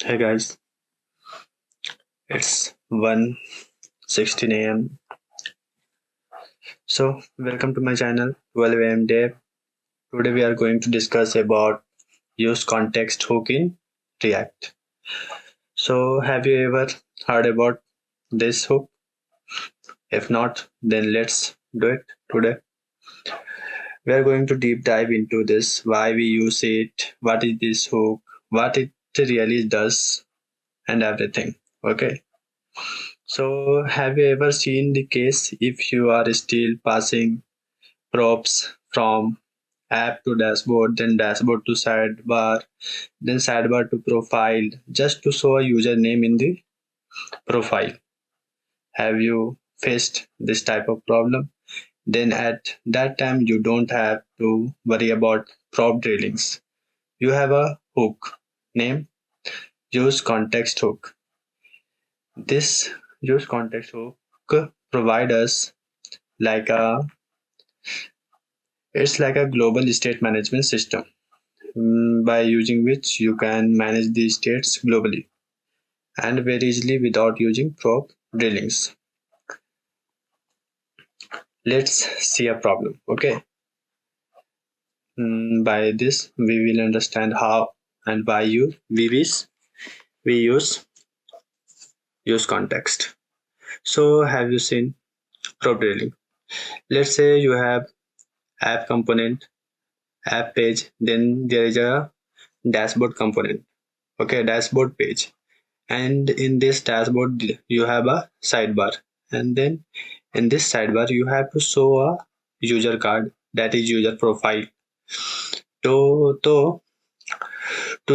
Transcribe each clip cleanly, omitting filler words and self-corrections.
Hey guys, it's 1:16 a.m. So welcome to my channel 12 a.m. Dev. Today we are going to discuss about use context hook in React. So have you ever heard about this hook? If not, then let's do it today. We are going to deep dive into this, why we use it, what is this hook, what it really does, and everything. Okay. So have you ever seen the case if you are still passing props from app to dashboard, then dashboard to sidebar, then sidebar to profile, just to show a username in the profile? Have you faced this type of problem? Then at that time you don't have to worry about prop drillings. You have a hook named use context hook. This use context hook provide us like a it's like a global state management system by using which you can manage the states globally and very easily without using prop drillings. Let's see a problem. Okay. By this we will understand how and why we use context. So have you seen prop drilling? Let's say you have app component, app page, then there is a dashboard component. Okay, dashboard page. And in this dashboard you have a sidebar, and then in this sidebar you have to show a user card, that is user profile. To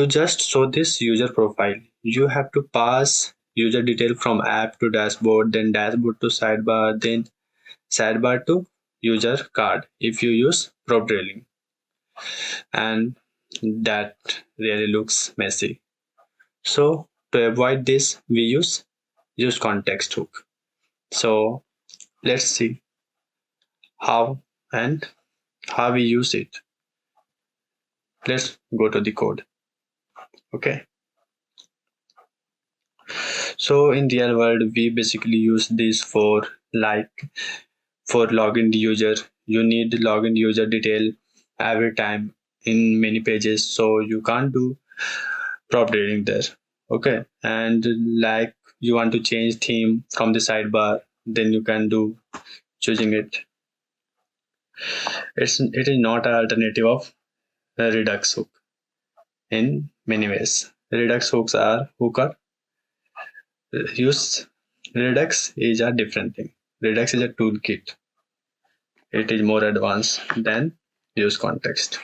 just show this user profile you have to pass user detail from app to dashboard, then dashboard to sidebar, then sidebar to user card if you use prop drilling, and that really looks messy. So to avoid this we use context hook. So let's see how we use it. Let's go to the code. Okay. So in real world we basically use this for login the user. You need login user detail every time in many pages, so you can't do prop drilling there. Okay. And like you want to change theme from the sidebar, then you can do choosing it. It is not an alternative of Redux hook in many ways. Redux hooks are use. Redux is a different thing. Redux is a toolkit. It is more advanced than use context.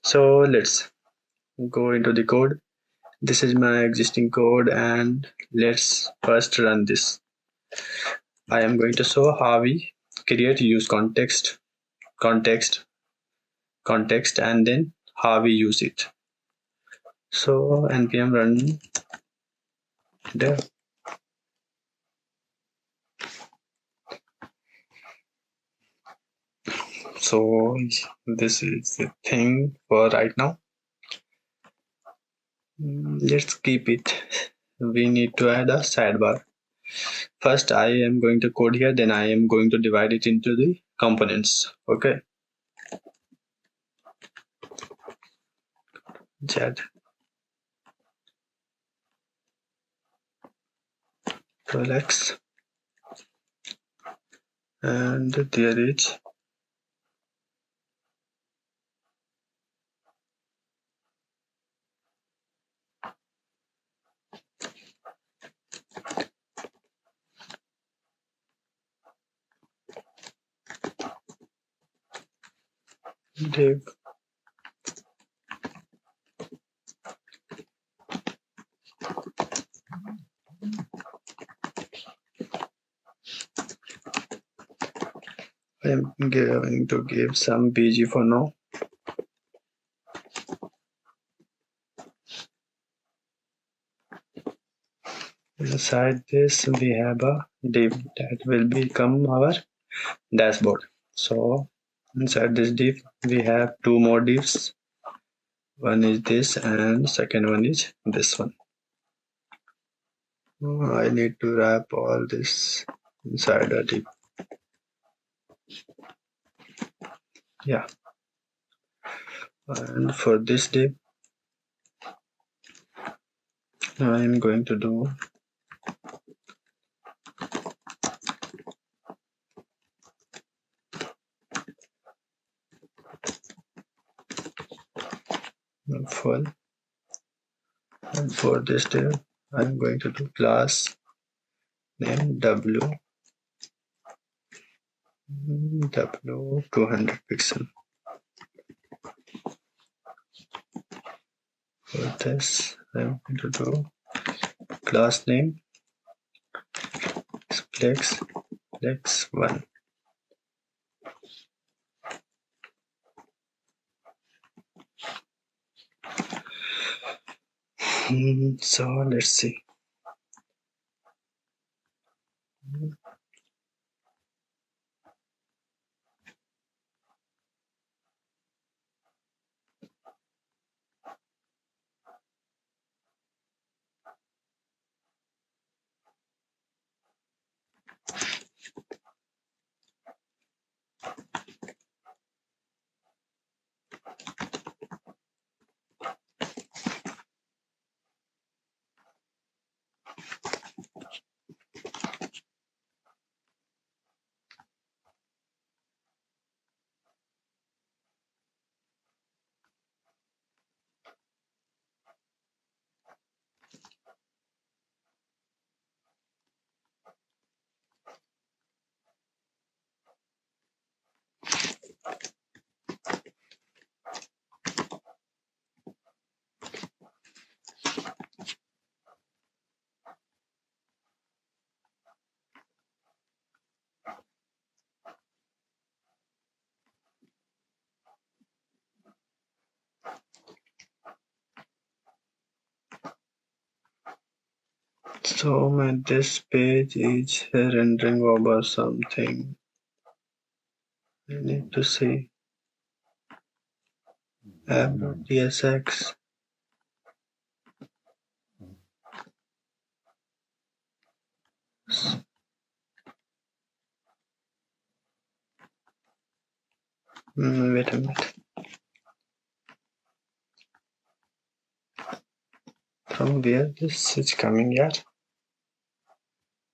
So let's go into the code. This is my existing code, and let's first run this. I am going to show how we create use context, and then how we use it. So npm run dev. So this is the thing for right now. Let's keep it. We need to add a sidebar. First I am going to code here, then I am going to divide it into the components. Okay. Z12x, and there is div. I am going to give some bg for now. Inside this we have a div that will become our dashboard. So inside this div we have two more divs. One is this and second one is this one. I need to wrap all this inside a div. Yeah, and for this div I am going to do full, and for this div I'm going to do class name w 200 pixel. For this I'm going to do class name flex 1. So let's see. So this page is rendering over something. I need to see app.tsx. Wait a minute. From where this is coming here?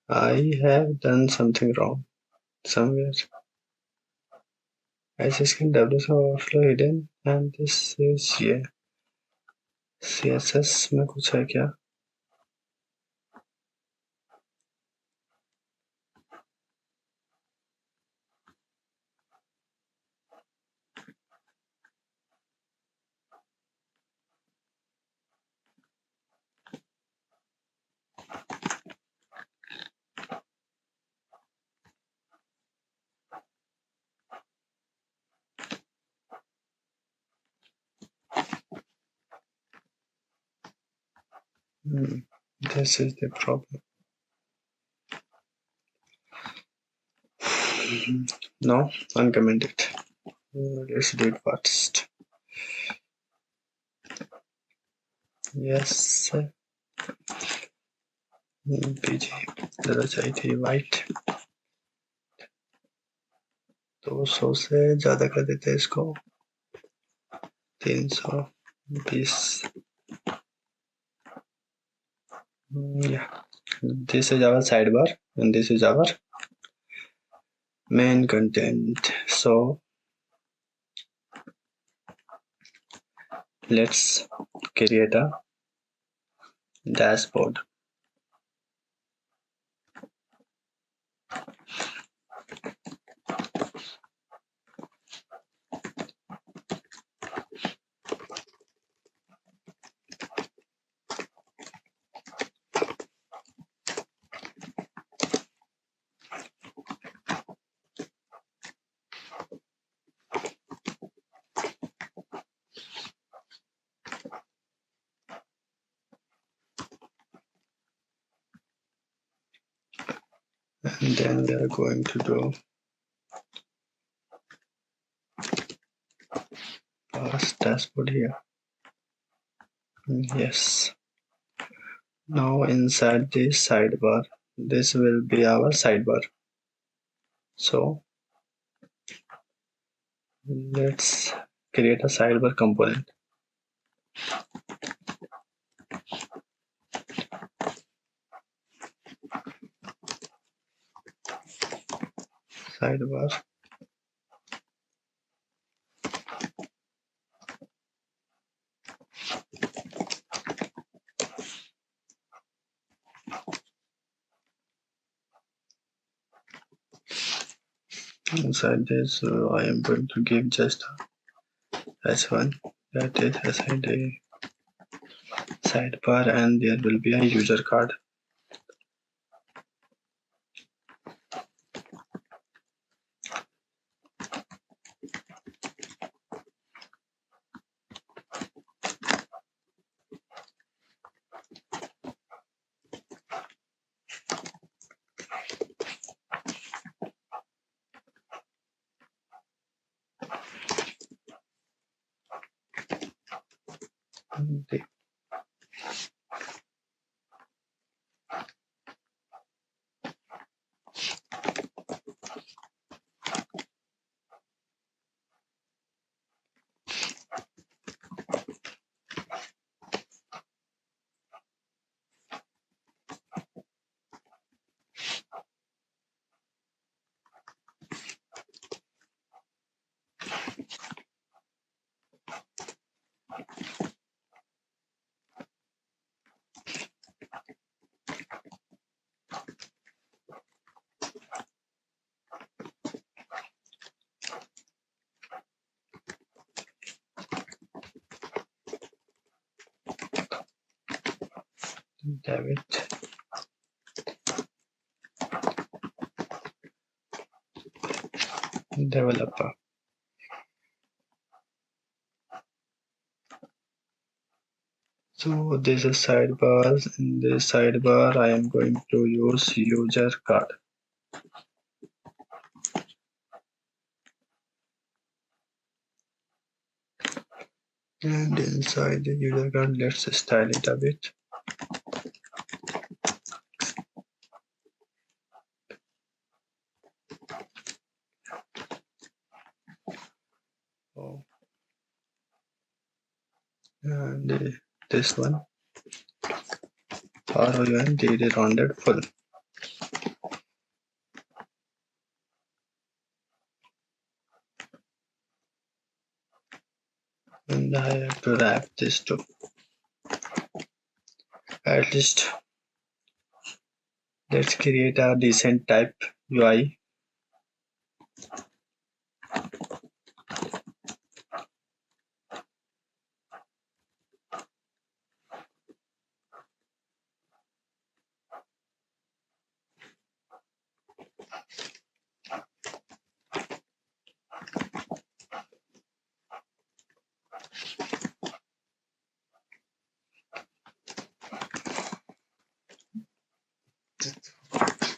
I have done something wrong somewhere. ISSN WS overflow hidden and this is ये CSS में कुछ है क्या? This is the problem. No, uncomment it. Let's do it first. Yes. PG जरा चाहिए थी white 200 से ज्यादा कर देते हैं इसको 320. Yeah, this is our sidebar and this is our main content. So let's create a dashboard. And then we are going to do pass dashboard here. Yes. Now inside this sidebar, this will be our sidebar. So let's create a sidebar component. Sidebar. Inside this, I am going to give just S1, that is SID sidebar, and there will be a user card. David developer. So this is sidebars. In this sidebar, I am going to use user card. And inside the user card, let's style it a bit. Oh. And this one, ROUN did rounded full. And I have to wrap this too. At least let's create a decent type UI.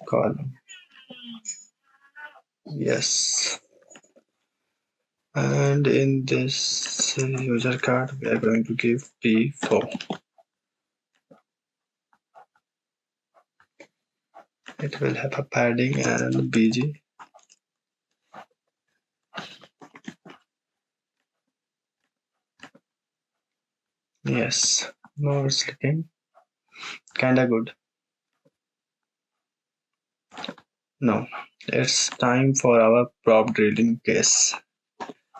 Column. Yes. And in this user card, we are going to give P4. It will have a padding and BG. Yes, now it's looking kinda good. Now it's time for our prop drilling case.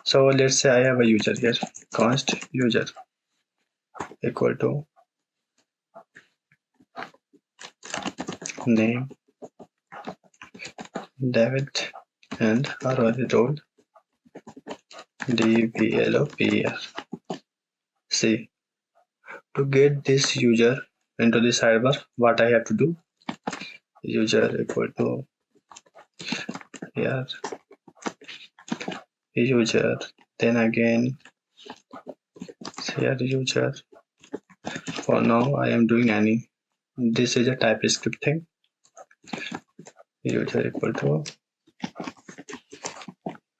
So let's say I have a user here, const user equal to name David and our role developer. See, to get this user into the sidebar, what I have to do? User equal to here user, then again here user. For now I am doing any. This is a TypeScript thing. User equal to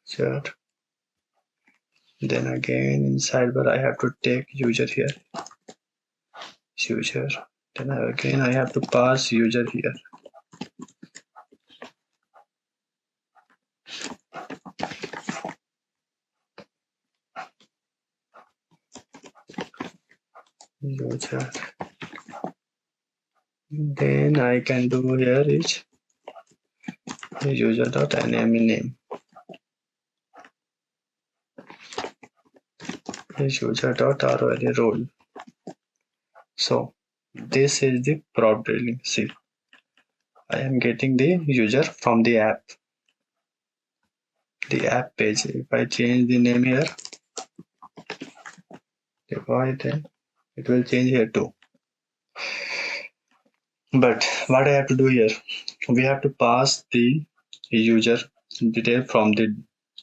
user. Then again in sidebar I have to take user here. user. Then again I have to pass user here. User. Then I can do here is user.name is user.role. So this is the prop drilling. See, I am getting the user from the app page. If I change the name here, then it will change here too. But what I have to do here, we have to pass the user detail from the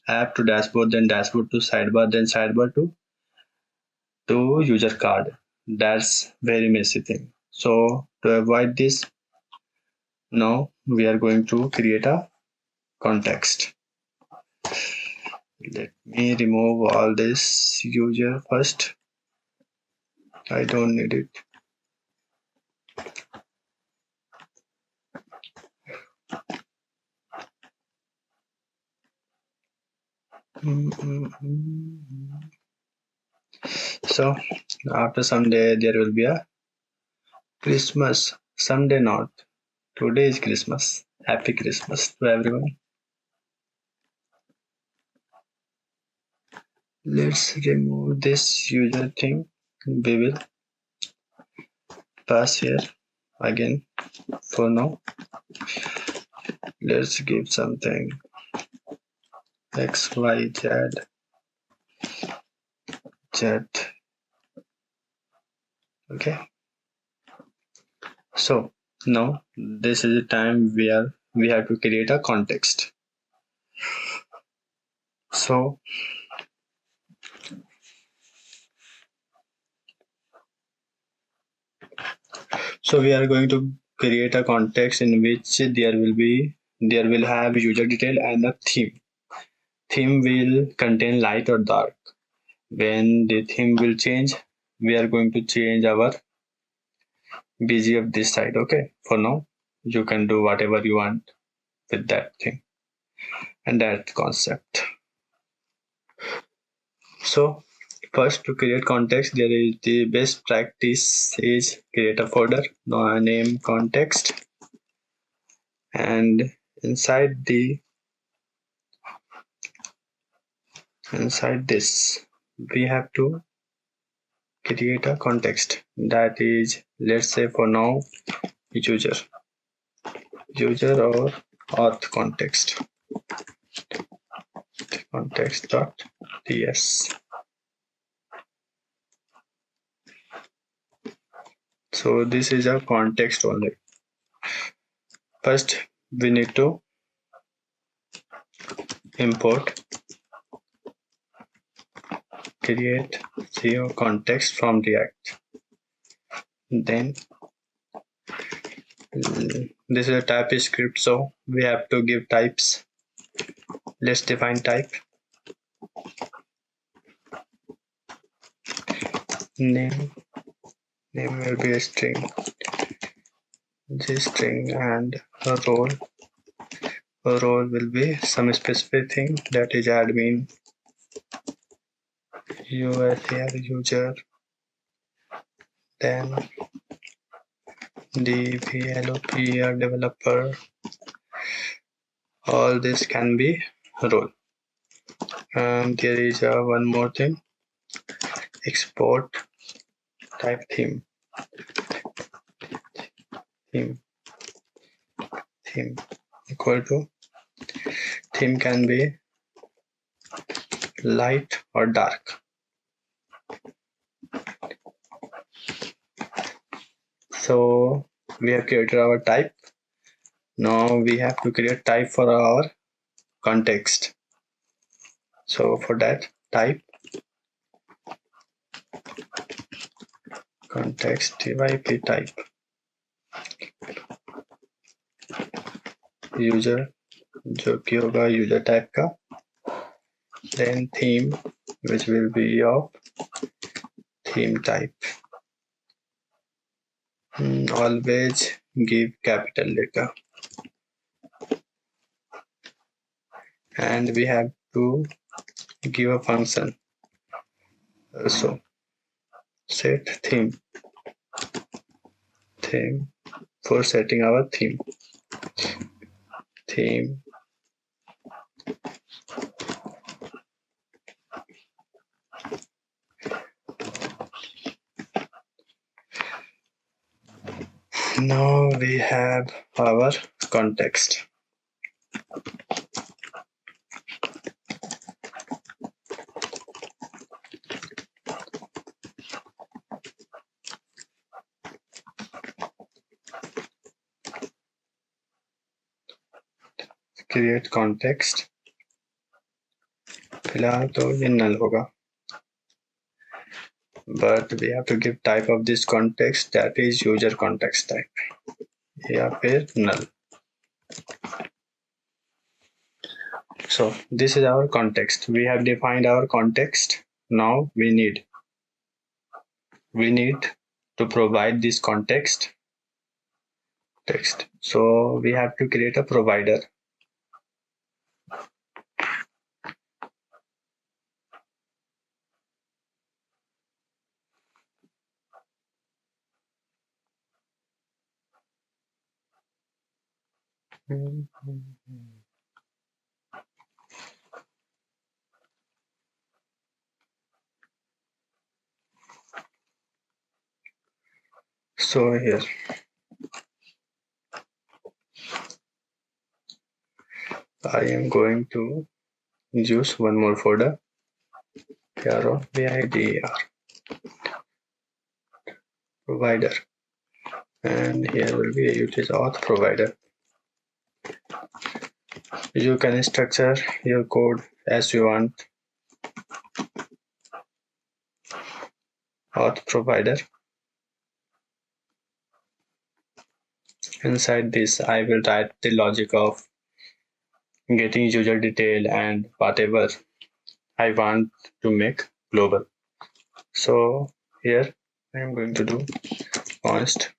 app to dashboard, then dashboard to sidebar, then sidebar to user card. That's very messy thing. So to avoid this, now we are going to create a context. Let me remove all this user first. I don't need it. So after some day there will be a Christmas. Someday not. Today is Christmas. Happy Christmas to everyone. Let's remove this user thing. We will pass here again. For now, let's give something XYZ. Okay. So now this is the time where we have to create a context. So we are going to create a context in which there will have user detail and a theme. Theme will contain light or dark. When the theme will change, we are going to change our BG of this side. Okay, for now you can do whatever you want with that thing and that concept. So first, to create context, there is the best practice is create a folder, name context, and inside this we have to create a context that is, let's say for now, user or auth context.ts. So this is a context only. First we need to import create CO context from React. Then this is a TypeScript, so we have to give types. Let's define type. Name will be a string, string, and a role. A role will be some specific thing, that is admin, user, then developer, developer. All this can be role. And there is one more thing, export type theme equal to theme can be light or dark. So we have created our type. Now we have to create type for our context. So for that, type ContextAPI type user जो कि होगा user type का, then theme which will be of theme type. Always give capital letter, and we have to give a function. So set theme for setting our theme. Now we have our context. Create context. फिलहाल तो ये null होगा, but we have to give type of this context, that is user context type, या फिर null. So this is our context. We have defined our context. Now we need to provide this context text. So we have to create a provider. So here I am going to use one more folder, VIDER provider, and here will be it is auth provider. You can structure your code as you want. Auth provider. Inside this, I will write the logic of getting user detail and whatever I want to make global. So here I am going to do const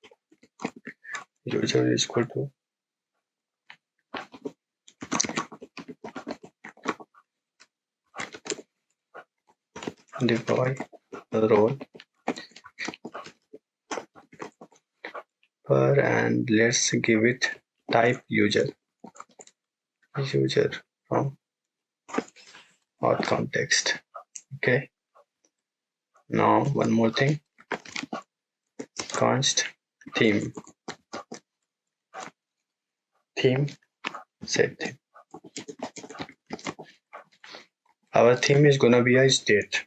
user is equal to deploy role per, and let's give it type user from auth context. Okay, now one more thing, const theme set theme. Our theme is gonna be a state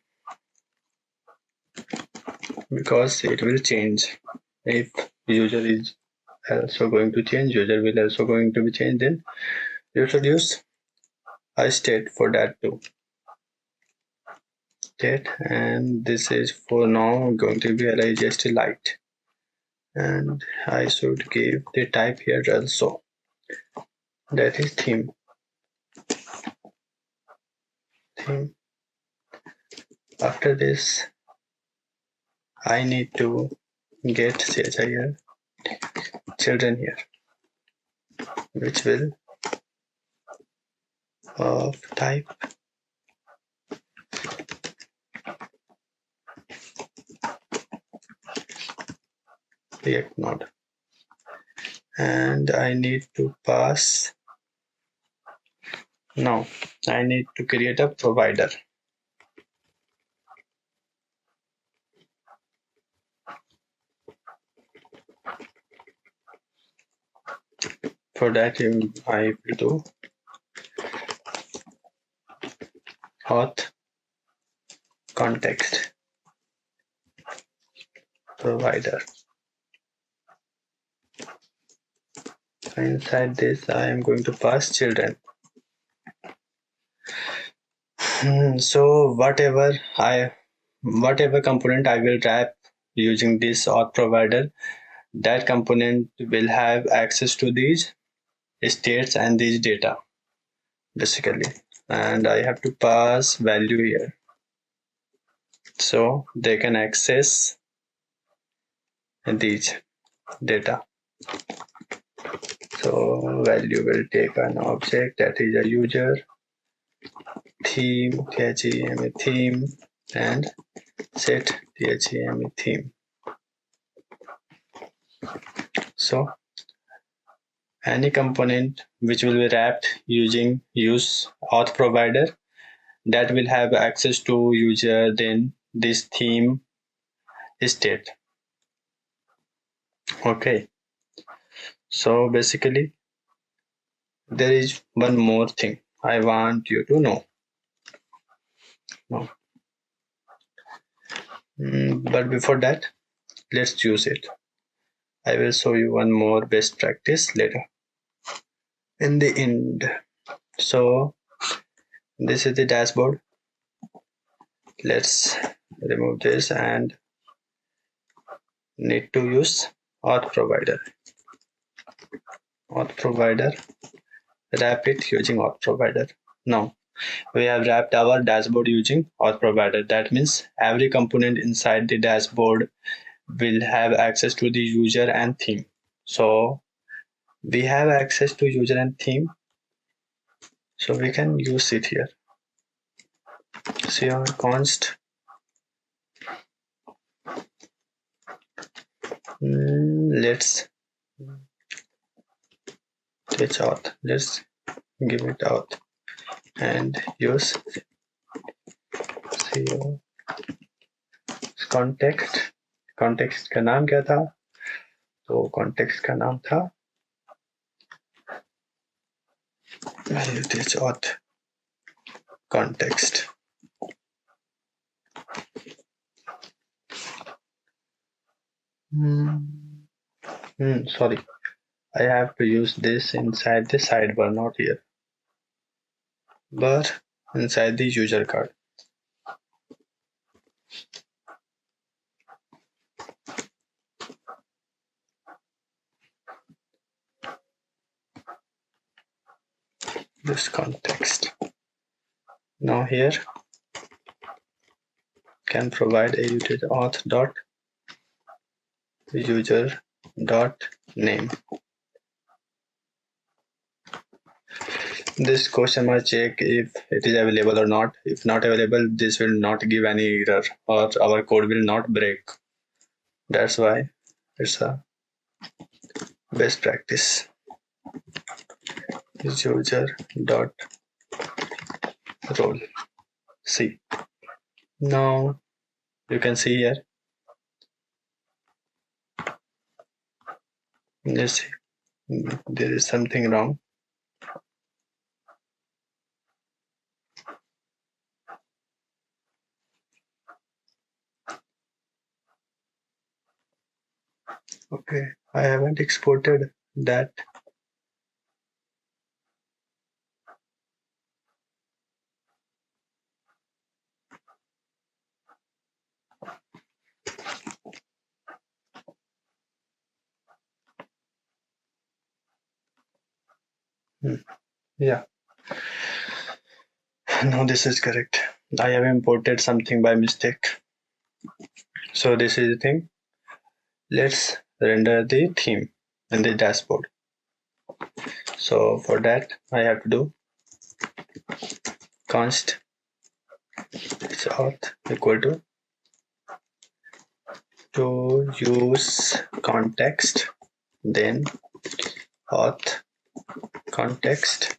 because it will change. If user is also going to change, user will also going to be changed, then you should use a state for that too. State, and this is for now going to be LIGST light, and I should give the type here also, that is theme. After this I need to get CHIR children here, which will of type React node, and I need to pass. Now I need to create a provider. For that I will do auth context provider. Inside this I am going to pass children. So whatever component I will wrap using this auth provider, that component will have access to these states and these data basically, and I have to pass value here so they can access these. data. So value will take an object that is a user, theme, theme, theme, and set theme theme. So any component which will be wrapped using use auth provider that will have access to user then this theme state. Okay, so basically there is one more thing I want you to know. No. But before that, let's use it. I will show you one more best practice later in the end. So this is the dashboard. Let's remove this and need to use auth provider. Auth provider, wrap it using auth provider. Now we have wrapped our dashboard using auth provider. That means every component inside the dashboard will have access to the user and theme. So we have access to user and theme, so we can use it here. See our const let's touch auth. Let's give it auth and use context. context का नाम क्या था? तो context का नाम था value touch auth context. Sorry, I have to use this inside the sidebar, not here, but inside the user card. This context. Now here can provide a utility auth dot user dot name. This question mark check if it is available or not. If not available, this will not give any error or our code will not break. That's why it's a best practice. User dot role. See, now you can see here. Let's see, there is something wrong. Okay, I haven't exported that. Yeah, now this is correct. I have imported something by mistake. So this is the thing. Let's render the theme in the dashboard. So for that I have to do const auth equal to use context, then auth context,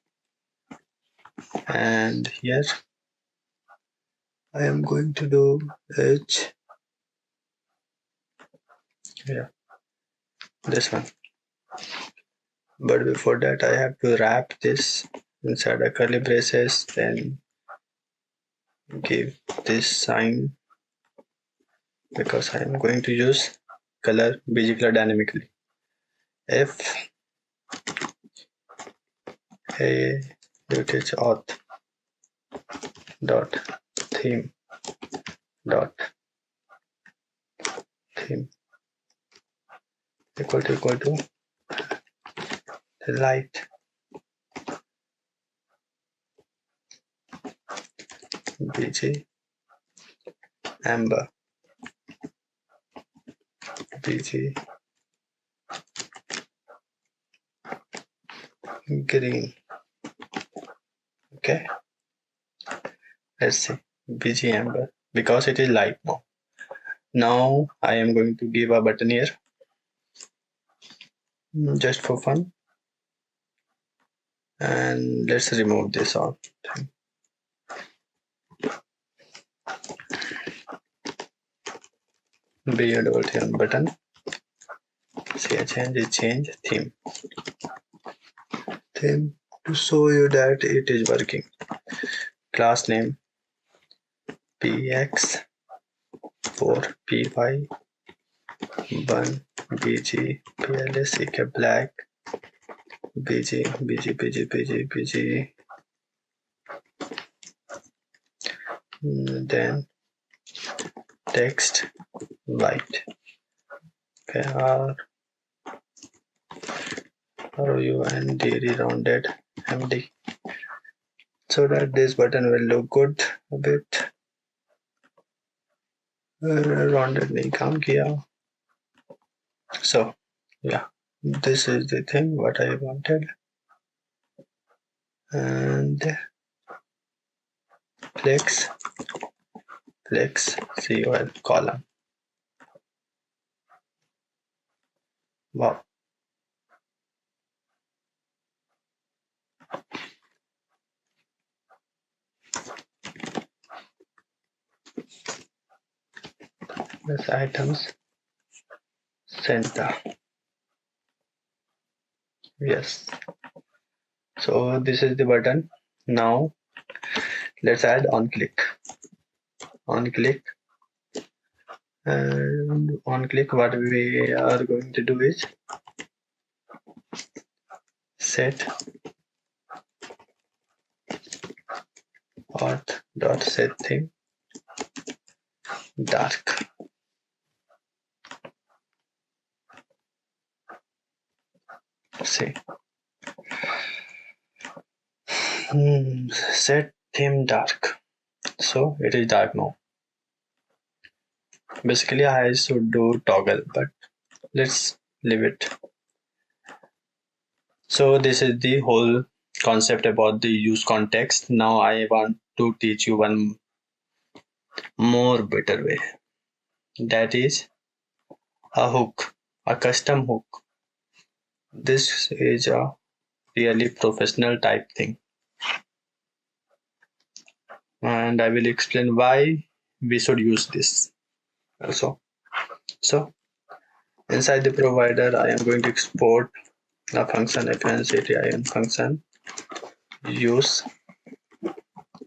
and here I am going to do this one. But before that I have to wrap this inside a curly braces, then give this sign because I am going to use color bg color dynamically. If a usage auth dot theme equal to light bg amber bg green. Okay, let's see BG amber because it is light now. Now I am going to give a button here just for fun, and let's remove this all thing. Be a double click on button. See a change theme to show you that it is working. Class name px 4 py 1 bg pls black bg then text white. Okay, RUND rounded MD, so that this button will look good a bit. Rounded नहीं काम किया. So yeah, this is the thing what I wanted. And flex COL column. Wow. This items center. Yes. So this is the button. Now let's add on click. And on click, what we are going to do is set auth.set theme dark. See, set theme dark, so it is dark now. Basically I should do toggle, but let's leave it. So this is the whole concept about the use context. Now I want to teach you one more better way, that is a hook, a custom hook. This is a really professional type thing, and I will explain why we should use this also. So inside the provider, I am going to export a function FNCTIN function use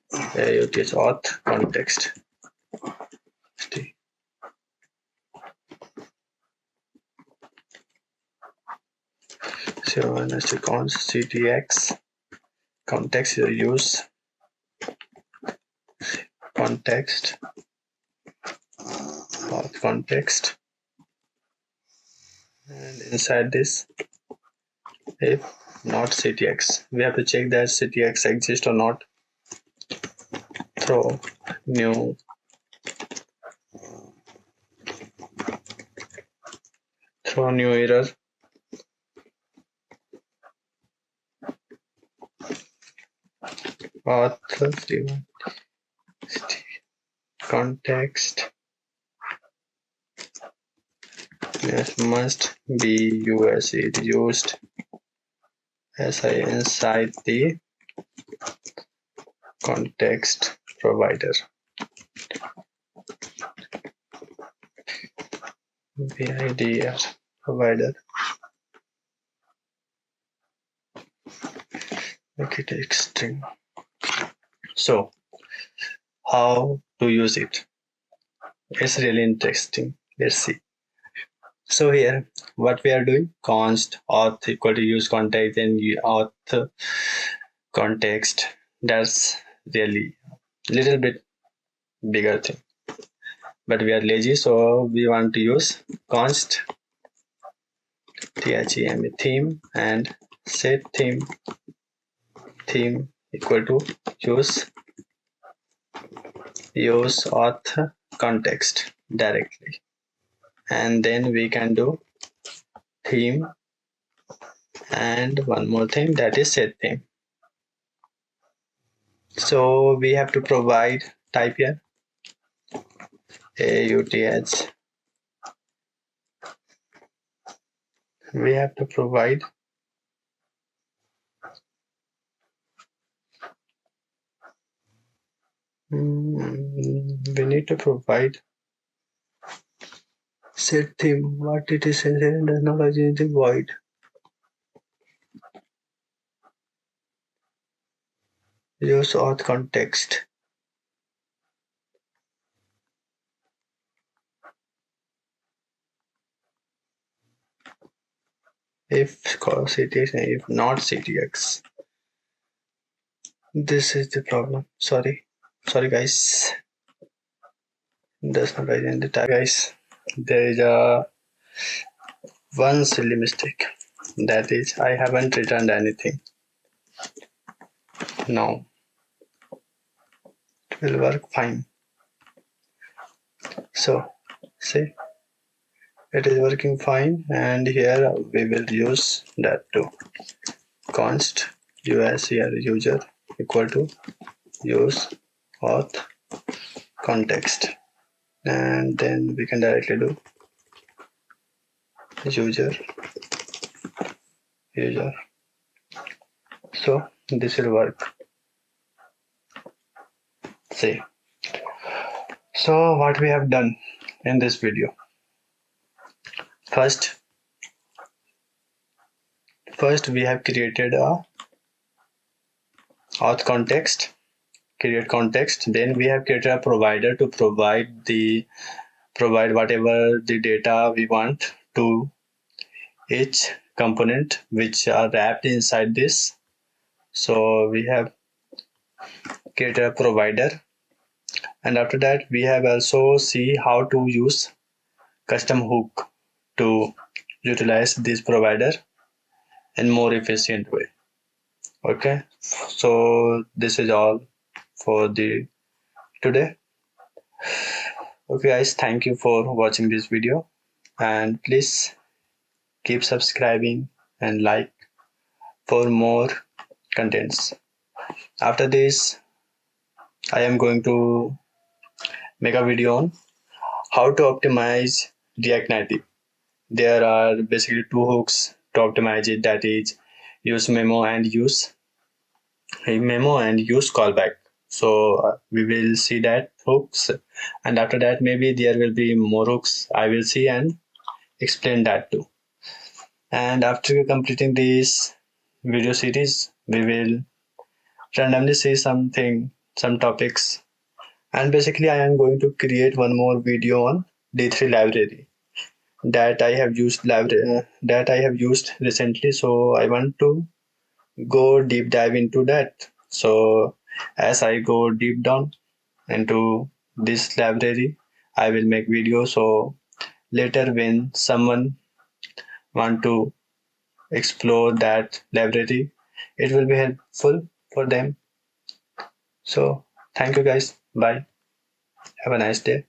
auth context. So const ctx context use context auth context, and inside this, if not ctx, we have to check that ctx exists or not. Throw new error. Auth context must be used SI inside the context provider. VIDR provider. Okay, take string. So how to use it? It's really interesting. Let's see. So here what we are doing, const auth equal to use context and auth context. That's really little bit bigger thing, but we are lazy, so we want to use const theme and set theme equal to use auth context directly, and then we can do theme and one more thing, that is set theme. So we have to provide type here AUTH. We have to provide we need to provide set theme. What it is and does not is the void. Use auth context. If CTX and if not CTX. This is the problem. Sorry guys. Does not identify guys. There is a one silly mistake. That is I haven't returned anything. Now it will work fine. So see, it is working fine, and here we will use that too. Const us here user equal to use auth context, and then we can directly do user. So this will work. See, so what we have done in this video, first we have created a auth context, create context, then we have created a provider to provide whatever the data we want to each component which are wrapped inside this. So we have created a provider, and after that we have also see how to use custom hook to utilize this provider in more efficient way. Okay, so this is all for the today. Okay guys, thank you for watching this video, and please keep subscribing and like for more contents. After this I am going to make a video on how to optimize React Native. There are basically two hooks to optimize it, that is use memo and use callback. So we will see that hooks, and after that maybe there will be more hooks I will see and explain that too. And after completing this video series, we will randomly see some topics, and basically I am going to create one more video on D3 library that I have used recently. So I want to go deep dive into that. So as I go deep down into this library, I will make videos. So later when someone want to explore that library, it will be helpful for them. So thank you guys. Bye. Have a nice day.